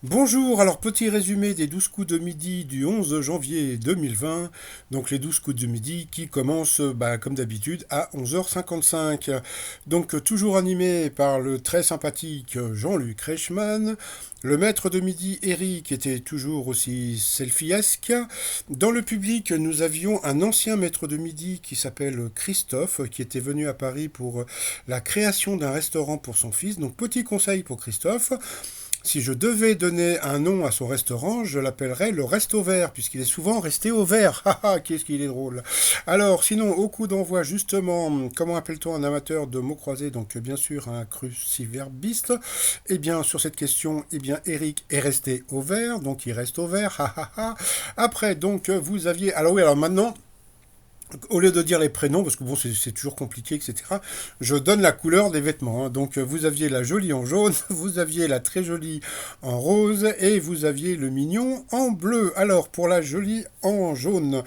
Bonjour, alors petit résumé des 12 coups de midi du 11 janvier 2020. Donc les 12 coups de midi qui commencent comme d'habitude à 11h55. Donc toujours animé par le très sympathique Jean-Luc Reichmann. Le maître de midi Eric était toujours aussi selfiesque. Dans le public, nous avions un ancien maître de midi qui s'appelle Christophe, qui était venu à Paris pour la création d'un restaurant pour son fils. Donc petit conseil pour Christophe. Si je devais donner un nom à son restaurant, je l'appellerais le Resto Vert, puisqu'il est souvent resté au vert. Haha, qu'est-ce qu'il est drôle. Alors, sinon, au coup d'envoi, justement, comment appelle-t-on un amateur de mots croisés? Donc, bien sûr, un cruciverbiste. Eh bien, sur cette question, eh bien, Eric est resté au vert, donc il reste au vert. Après, donc, vous aviez... Alors oui, alors maintenant, au lieu de dire les prénoms, parce que bon, c'est toujours compliqué, etc., je donne la couleur des vêtements. Hein. Donc, vous aviez la jolie en jaune, vous aviez la très jolie en rose, et vous aviez le mignon en bleu. Alors, pour la jolie en jaune,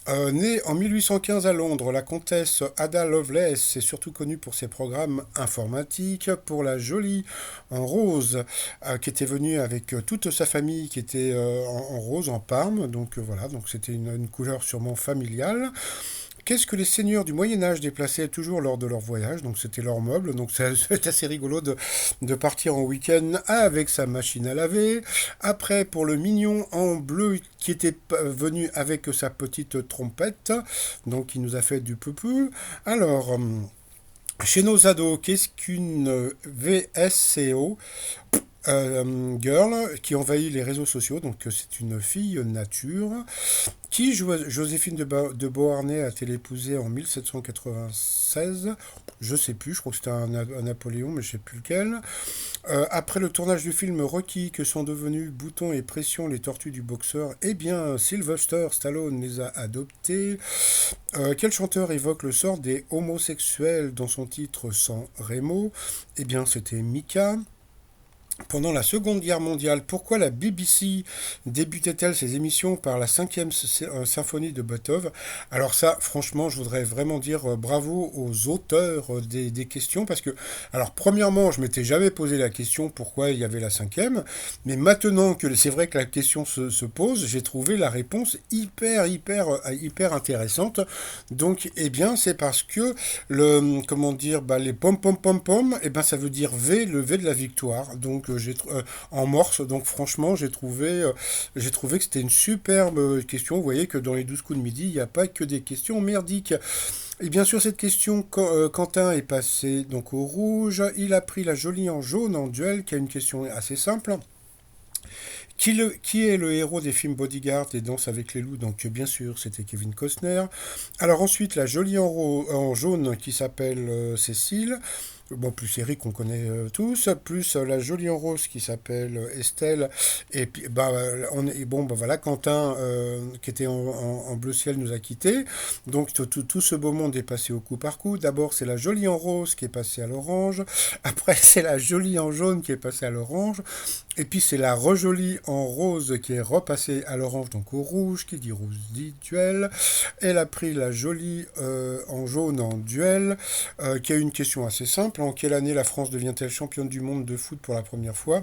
née en 1815 à Londres, la comtesse Ada Lovelace est surtout connue pour ses programmes informatiques. Pour la jolie en rose, qui était venue avec toute sa famille, qui était en rose, en parme. Donc voilà, donc c'était une couleur sûrement familiale. Qu'est-ce que les seigneurs du Moyen Âge déplaçaient toujours lors de leur voyage? Donc c'était leur meuble, donc c'est assez rigolo de partir en week-end avec sa machine à laver. Après, pour le mignon en bleu qui était venu avec sa petite trompette, donc il nous a fait du peu. Alors, chez nos ados, qu'est-ce qu'une VSCO? Girl qui envahit les réseaux sociaux, donc c'est une fille nature. Qui Joséphine de Beauharnais a-t-elle épousé en 1796? Je sais plus, je crois que c'était un Napoléon, mais je sais plus lequel. Après le tournage du film Rocky, que sont devenus Bouton et Pression les tortues du boxeur? Eh bien, Sylvester Stallone les a adoptés. Quel chanteur évoque le sort des homosexuels dans son titre San Remo? Eh bien, c'était Mika. Pendant la Seconde Guerre mondiale, pourquoi la BBC débutait-elle ses émissions par la cinquième symphonie de Beethoven? Alors ça, franchement, je voudrais vraiment dire bravo aux auteurs des questions, parce que, alors premièrement, je m'étais jamais posé la question pourquoi il y avait la cinquième, mais maintenant que c'est vrai que la question se pose, j'ai trouvé la réponse hyper intéressante. Donc, eh bien, c'est parce que comment dire, les pom pom pom pom, eh ben, ça veut dire V, le V de la victoire. Donc, en morse. Donc franchement, j'ai trouvé que c'était une superbe question. Vous voyez que dans les 12 coups de midi, il n'y a pas que des questions merdiques. Et bien sûr, cette question, Quentin est passé donc au rouge. Il a pris la jolie en jaune en duel, qui a une question assez simple. Qui est le héros des films Bodyguard et Danse avec les loups? Donc bien sûr, c'était Kevin Costner. Alors ensuite, la jolie en jaune qui s'appelle Cécile. Bon, plus Eric qu'on connaît tous, plus la jolie en rose qui s'appelle Estelle, et puis voilà, Quentin qui était en bleu ciel nous a quittés. Donc tout ce beau monde est passé au coup par coup. D'abord c'est la jolie en rose qui est passée à l'orange, après c'est la jolie en jaune qui est passée à l'orange, et puis c'est la rejolie en rose qui est repassée à l'orange, donc au rouge, qui dit rouge dit duel. Elle a pris la jolie en jaune en duel, qui a une question assez simple. En quelle année la France devient-elle championne du monde de foot pour la première fois?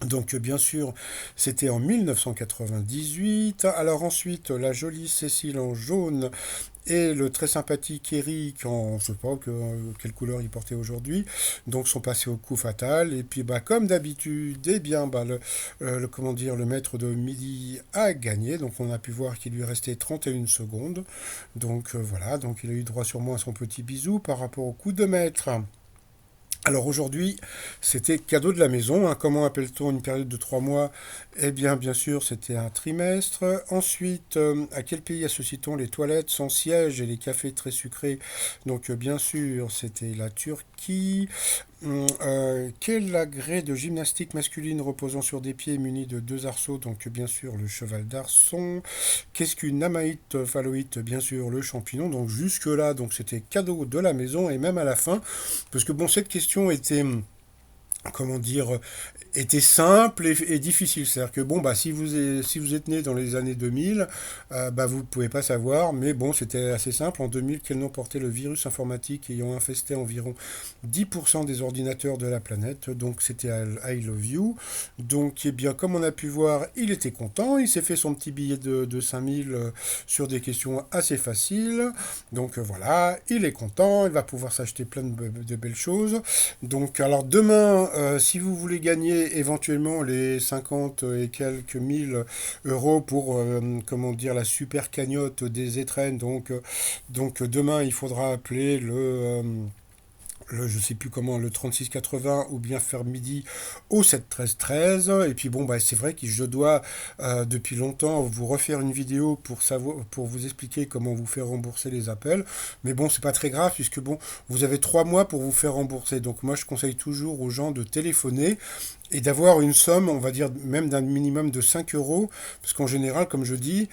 Donc bien sûr, c'était en 1998. Alors ensuite, la jolie Cécile en jaune et le très sympathique Eric en, je sais pas quelle couleur il portait aujourd'hui, donc sont passés au coup fatal. Et puis comme d'habitude, eh bien comment dire, le maître de midi a gagné. Donc on a pu voir qu'il lui restait 31 secondes. Donc voilà, donc il a eu droit sûrement à son petit bisou par rapport au coup de maître. Alors aujourd'hui, c'était cadeau de la maison. Hein. Comment appelle-t-on une période de 3 mois? Eh bien, bien sûr, c'était un trimestre. Ensuite, à quel pays associe-t-on les toilettes sans siège et les cafés très sucrés? Donc, bien sûr, c'était la Turquie. Quel agrès de gymnastique masculine reposant sur des pieds munis de deux arceaux? Donc, bien sûr, le cheval d'arçon. Qu'est-ce qu'une amaïte phalloïte? Bien sûr, le champignon. Donc, jusque-là, donc c'était cadeau de la maison et même à la fin. Parce que bon, cette question était comment dire, était simple et difficile. C'est-à-dire que bon, bah, si vous êtes né dans les années 2000, bah, vous ne pouvez pas savoir, mais bon, c'était assez simple. En 2000, quel nom portait le virus informatique ayant infesté environ 10% des ordinateurs de la planète? Donc c'était I Love You. Donc, eh bien, comme on a pu voir, il était content. Il s'est fait son petit billet de 5000 sur des questions assez faciles. Donc voilà, il est content. Il va pouvoir s'acheter plein de belles choses. Donc, alors demain, si vous voulez gagner éventuellement les 50 et quelques mille euros pour, comment dire, la super cagnotte des étrennes, donc demain, il faudra appeler je sais plus comment, le 3680 ou bien faire midi au 7 13 13. Et puis bon, bah, c'est vrai que je dois depuis longtemps vous refaire une vidéo pour savoir, pour vous expliquer comment vous faire rembourser les appels. Mais bon, c'est pas très grave puisque bon, vous avez 3 mois pour vous faire rembourser. Donc moi, je conseille toujours aux gens de téléphoner et d'avoir une somme, on va dire même d'un minimum de 5 euros, parce qu'en général, comme je dis,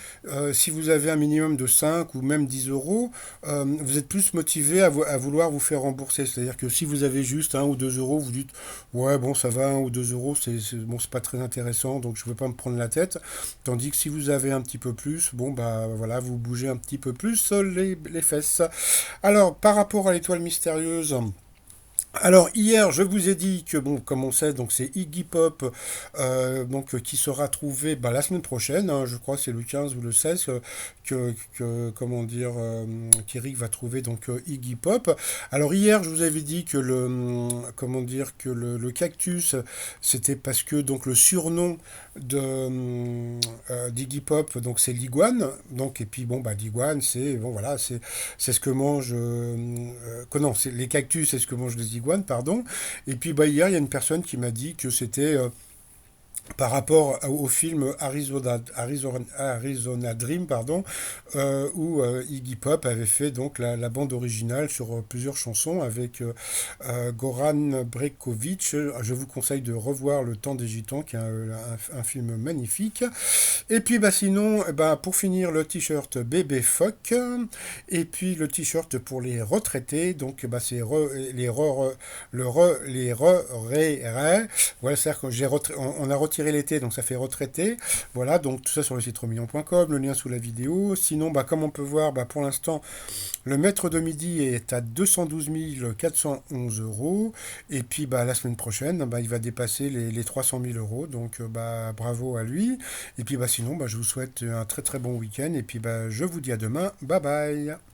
si vous avez un minimum de 5 ou même 10 euros, vous êtes plus motivé à vouloir vous faire rembourser. C'est-à-dire que si vous avez juste 1 ou 2 euros, vous dites, ouais, bon, ça va, 1 ou 2 euros, bon, c'est pas très intéressant, donc je ne veux pas me prendre la tête. Tandis que si vous avez un petit peu plus, bon, bah voilà, vous bougez un petit peu plus les fesses. Alors, par rapport à l'étoile mystérieuse, alors hier, je vous ai dit que bon, comme on sait, donc c'est Iggy Pop, donc qui sera trouvé bah, la semaine prochaine. Hein, je crois que c'est le 15 ou le 16 comment dire, qu'Eric va trouver donc Iggy Pop. Alors hier, je vous avais dit que comment dire, que le cactus, c'était parce que donc le surnom d'Iggy Pop, donc c'est l'iguane. Donc et puis bon bah l'iguane, c'est bon voilà, c'est ce que mange non, c'est les cactus, c'est ce que mangent les iguanes, pardon. Et puis bah, hier, il y a une personne qui m'a dit que c'était par rapport au film Arizona Dream, pardon, où Iggy Pop avait fait donc bande originale sur plusieurs chansons avec Goran Bregovic. Je vous conseille de revoir Le Temps des Gitans, qui est un film magnifique. Et puis bah sinon, bah, pour finir, le t-shirt bébé phoque. Et puis le t-shirt pour les retraités. Donc bah, c'est les ré. Voilà, c'est-à-dire que on a retiré l'été, donc ça fait retraité. Voilà, donc tout ça sur le site remillon.com, le lien sous la vidéo. Sinon, bah, comme on peut voir, bah, pour l'instant, le mètre de midi est à 212 411 euros. Et puis bah, la semaine prochaine, bah, il va dépasser les 300 000 euros. Donc bah, bravo à lui. Et puis bah, sinon, bah, je vous souhaite un très très bon week-end. Et puis bah, je vous dis à demain. Bye bye.